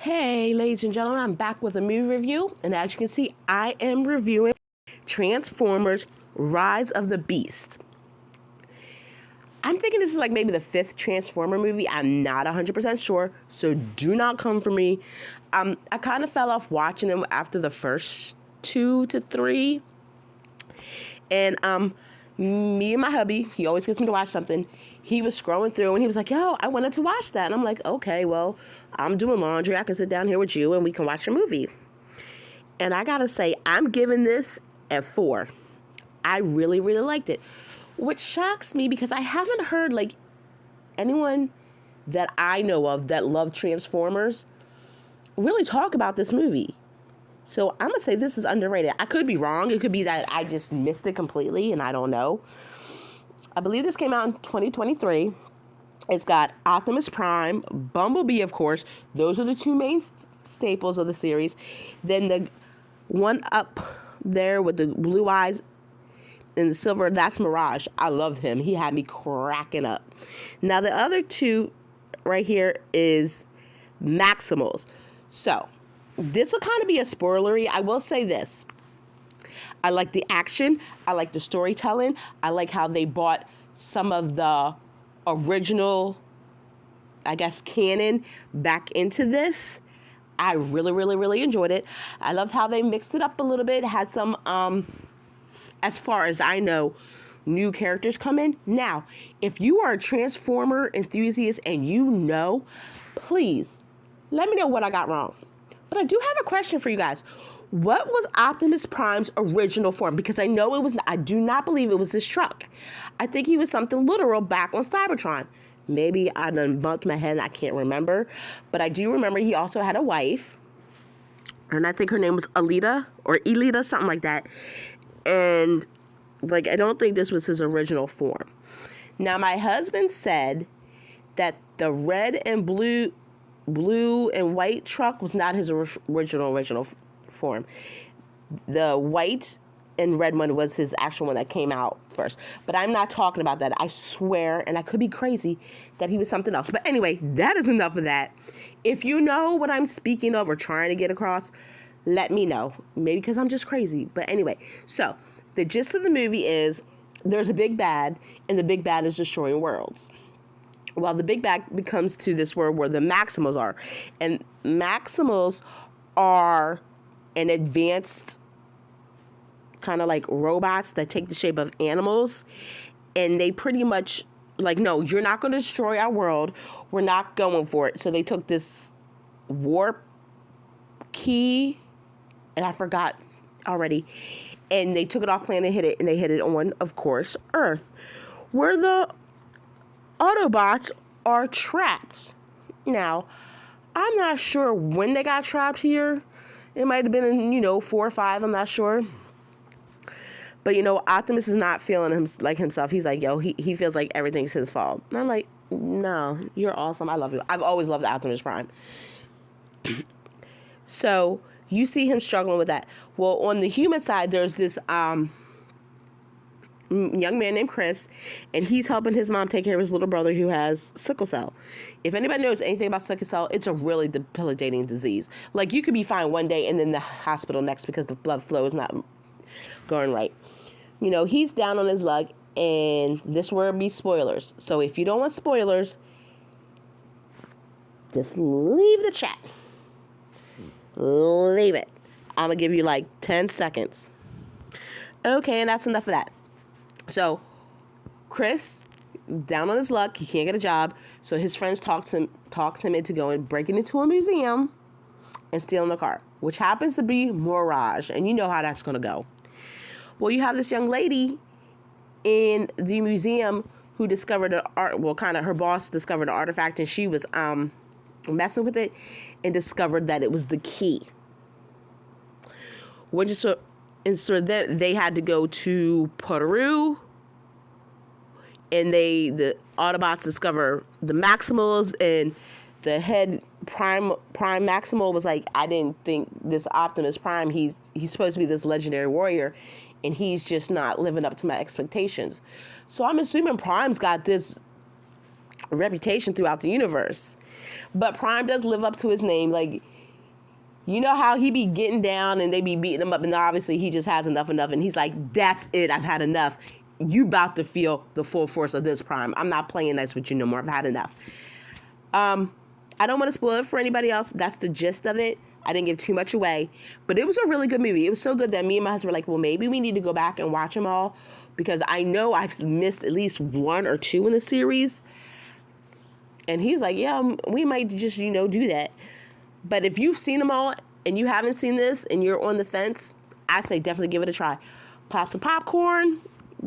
Hey, ladies and gentlemen, I'm back with a movie review, and as you can see, I am reviewing Transformers Rise of the Beast. I'm thinking this is like maybe the fifth Transformer movie. I'm not 100% sure, so do not come for me. I kind of fell off watching them after the first 2 to 3, and me and my hubby, he always gets me to watch something. He was scrolling through and he was like, yo, I wanted to watch that. And I'm like, okay, well, I'm doing laundry. I can sit down here with you and we can watch a movie. And I gotta say, I'm giving this a 4. I really, really liked it. Which shocks me because I haven't heard like anyone that I know of that loved Transformers really talk about this movie. So I'm gonna say this is underrated. I could be wrong. It could be that I just missed it completely and I don't know. I believe this came out in 2023. It's got Optimus Prime, Bumblebee, of course. Those are the two main staples of the series. Then the one up there with the blue eyes and the silver, that's Mirage. I loved him. He had me cracking up. Now the other two right here is Maximals. So this will kind of be a spoilery. I will say this. I like the action. I like the storytelling. I like how they brought some of the original, I guess, canon back into this. I really, really, really enjoyed it. I loved how they mixed it up a little bit. Had some, as far as I know, new characters come in. Now, if you are a Transformer enthusiast and you know, please let me know what I got wrong. But I do have a question for you guys. What was Optimus Prime's original form? Because I know it was, I do not believe it was this truck. I think he was something literal back on Cybertron. Maybe I done bumped my head and I can't remember. But I do remember he also had a wife. And I think her name was Alita or Elita, something like that. And like, I don't think this was his original form. Now, my husband said that the red and blue and white truck was not his original form. The white and red one was his actual one that came out first. But I'm not talking about that. I swear, and I could be crazy, that he was something else. But anyway, that is enough of that. If you know what I'm speaking of or trying to get across, let me know. Maybe because I'm just crazy. But anyway, so the gist of the movie is there's a big bad, and the big bad is destroying worlds. Well, the big bad becomes to this world where the Maximals are. And Maximals are an advanced kind of like robots that take the shape of animals. And they pretty much like, no, you're not going to destroy our world. We're not going for it. So they took this warp key, and I forgot already. And they took it off planet, hit it, and they hit it on, of course, Earth, where the Autobots are trapped. Now, I'm not sure when they got trapped here. It might have been in, 4 or 5. I'm not sure. But, Optimus is not feeling like himself. He's like, yo, he feels like everything's his fault. And I'm like, no, you're awesome. I love you. I've always loved Optimus Prime. So you see him struggling with that. Well, on the human side, there's this young man named Chris, and he's helping his mom take care of his little brother who has sickle cell. If anybody knows anything about sickle cell, it's a really debilitating disease. Like, you could be fine one day and then the hospital next because the blood flow is not going right. He's down on his luck, and this will be spoilers. So if you don't want spoilers, just leave the chat. Leave it. I'm going to give you like 10 seconds. Okay, and that's enough of that. So, Chris, down on his luck, he can't get a job. So his friends talks him into going, breaking into a museum and stealing a car, which happens to be Mirage. And you know how that's going to go. Well, you have this young lady in the museum who discovered her boss discovered an artifact, and she was messing with it and discovered that it was the key. So then they had to go to Peru, and the Autobots discover the Maximals, and the head Prime Maximal was like, I didn't think this Optimus Prime, he's supposed to be this legendary warrior, and he's just not living up to my expectations. So I'm assuming Prime's got this reputation throughout the universe. But Prime does live up to his name. Like, you know how he be getting down and they be beating him up, and obviously he just has enough, and he's like, that's it, I've had enough. You about to feel the full force of this, Prime. I'm not playing nice with you no more. I've had enough. I don't want to spoil it for anybody else. That's the gist of it. I didn't give too much away, but it was a really good movie. It was so good that me and my husband were like, well, maybe we need to go back and watch them all, because I know I've missed at least one or two in the series. And he's like, yeah, we might just, do that. But if you've seen them all and you haven't seen this and you're on the fence, I say definitely give it a try. Pop some popcorn,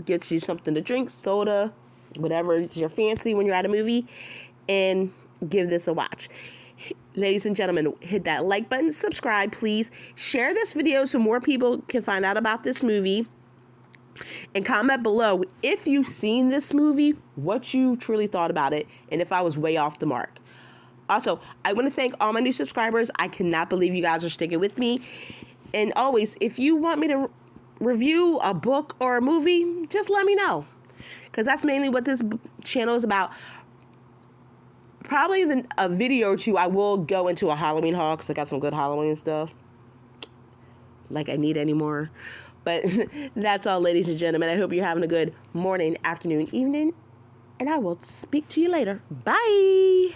get you something to drink, soda, whatever is your fancy when you're at a movie, and give this a watch. Ladies and gentlemen, hit that like button, subscribe, please. Share this video so more people can find out about this movie. And comment below if you've seen this movie, what you truly thought about it, and if I was way off the mark. Also, I want to thank all my new subscribers. I cannot believe you guys are sticking with me. And always, if you want me to review a book or a movie, just let me know, because that's mainly what this channel is about. Probably a video or two, I will go into a Halloween haul, because I got some good Halloween stuff. Like I need any more. But that's all, ladies and gentlemen. I hope you're having a good morning, afternoon, evening, and I will speak to you later. Bye.